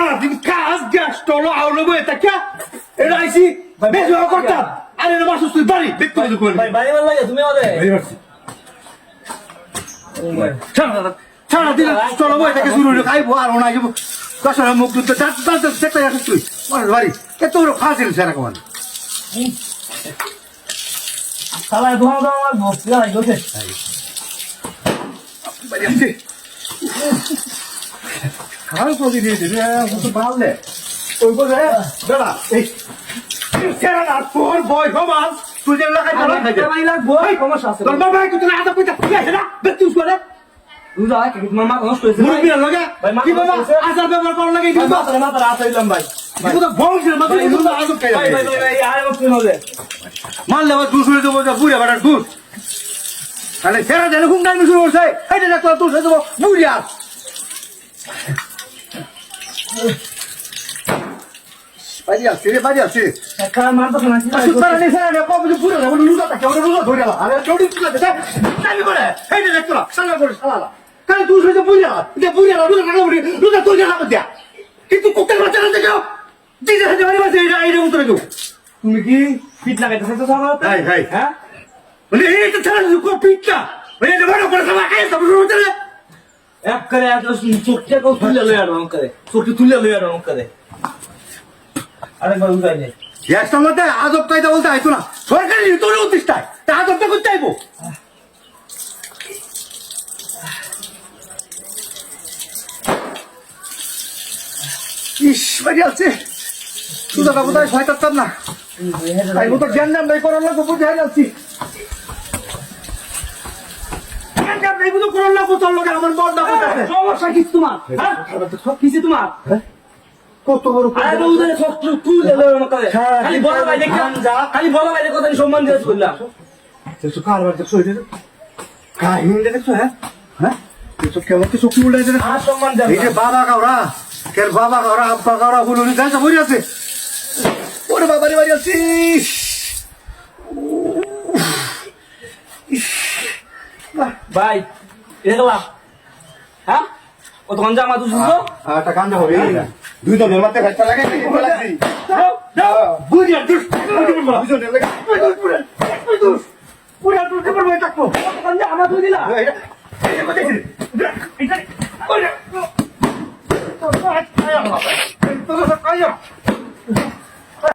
সারাদিন কাজ গ্যাস টলো আউলো বই তাকিয়া এটা আইছি বেশ ভালো করতাম আরে এটা বাসুস তুই বাড়ি দেখতে হবে কোন ভাই বাড়ি ভালো লাগে তুমি আমাদের বাড়ি বাড়ছি সারাদিন টলো বই তাকে শুরু হলো খাইবো আর ওনা যাবো দশরা মুখ দুধ দাঁত দেখতে আসিস তুই আমার বাড়ি এত বড় ফাঁসিল সেরা কমান সালায় ধোয়া দাও আমার বসে যাই গেছে বাড়ি আসছে খারাপ প্রতি দিয়ে দিবি তো পারলে ওই বলে দাদা এই সেরা না তোর বয় সমাজ তুই যে লাগাই ভালো থাকে ভাই লাগবো সমস্যা আছে তোর বাবা কি তোর আদা পয়সা ঠিক আছে না বেতুস করে বুঝা কি মামা নষ্ট হয়েছে মুরবি লাগে কি বাবা আচার ব্যবহার করার লাগে ভাই মাথা মাথা রাত হইলাম ভাই তুই তো বংশের মতো এই দুটো আজব খাই ভাই ভাই ভাই আর বসতে হবে মারলে আবার দুশ হয়ে দেবো বুড়ে বাড়ার দুধ তাহলে সেরা জানে ঘুম টাইম শুরু করছে এইটা দেখো দুশ হয়ে দেবো বুড়ি আর বাড়ি আসছে রে বাড়ি আসছে কার মারতো না কি সুতরাং সেরা না কবে যে বুড়ে বলে লুটা থাকে ওরে লুটা ধরে গেল আরে চৌড়ি তুলা দে টাইম করে এইটা দেখো না সালা করে সালা কাল দুশ হয়ে বুড়ি আর এটা বুড়ি আর লুটা না বুড়ি লুটা তোর জানা দিয়া কিন্তু কুত্তার বাচ্চা না দেখো দিদে হাতে বাড়ি বাসে এইটা উত্তরে দাও তুমি কি ফিট লাগাইতে চাইছো আমার হাই হাই হ্যাঁ বলে এইটা ছাড়া কো পিচ্চা বলে এটা বড় করে সবাই খায় সব শুরু হতে এক করে এক চোখটা কেউ তুলে লই আর রং করে চোখটা তুলে লই আর রং করে আরেকবার উঠাই নে গ্যাসটার মধ্যে আজব কায়দা বলতে আইতো না সরকারি তোর উদ্দেশ্যটায় তা আজবটা করতে আইবো ইস বাড়ি আছে তুই দাদা কোথায় ভয় থাকতাম না তাই মতো জ্ঞান নাম নাই করার লাগবো বুঝে যাচ্ছি জ্ঞান নাম নাই বুঝো করার লাগবো তোর লোকের আমার বড় দাম সমস্যা কি তোমার হ্যাঁ সব কিছু তোমার কত বড় আরে তো উদরে সব তুলে লই আর করে খালি বড় ভাই দেখি খালি বড় ভাই কথা সম্মান দিয়ে করলাম দেখছো কারবার দেখছো এটা কাহিনী দেখছো হ্যাঁ হ্যাঁ দেখছো কেমন কি চোখ উল্টাই দেবে আর সম্মান দেব এই যে বাবা কাওরা কের বাবা কাওরা আব্বা কাওরা বলুন গাছ ভরে আছে ওরে বাবা রে বাড়ি আছিস ভাই এগুলা হ্যাঁ কত গঞ্জা মা তুই শুনছো একটা কান্দা হবে দুই জনের মাথায় খাইতে লাগে বুঝিয়া দুষ দুজনের লাগে দুষ পুরা দুষ দেবার মই থাকবো গঞ্জা আমার তুই দিলা তোর কাজ